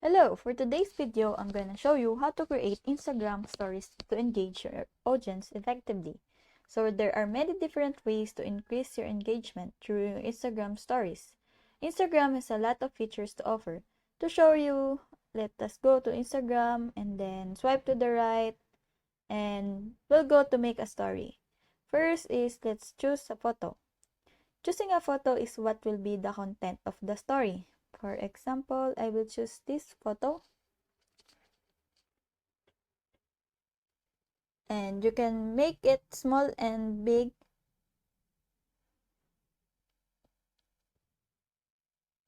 Hello, for today's video, I'm gonna show you how to create Instagram stories to engage your audience effectively. So there are many different ways to increase your engagement through your Instagram stories. Instagram has a lot of features to offer. To show you, let us go to Instagram and then swipe to the right and we'll go to make a story. First is let's choose a photo. Choosing a photo is what will be the content of the story. For example, I will choose this photo. And you can make it small and big.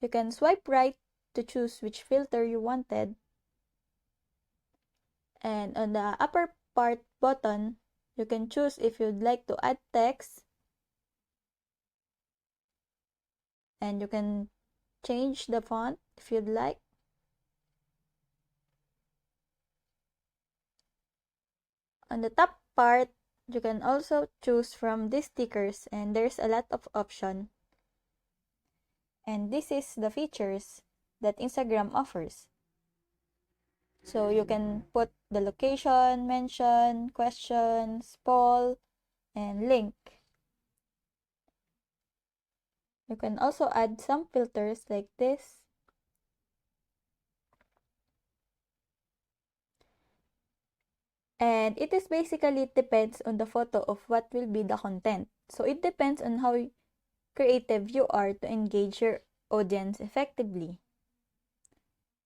You can swipe right to choose which filter you wanted. And on the upper part button, you can choose if you'd like to add text. And you can change the font if you'd like. On the top part, you can also choose from these stickers and there's a lot of options. And this is the features that Instagram offers. So you can put the location, mention, questions, poll, and link. You can also add some filters like this. And it is basically depends on the photo of what will be the content. So it depends on how creative you are to engage your audience effectively.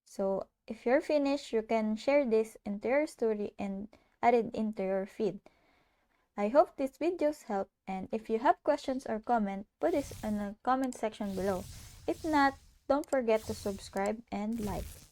So if you're finished, you can share this into your story and add it into your feed. I hope these videos help, and if you have questions or comment, put this in the comment section below. If not, don't forget to subscribe and like.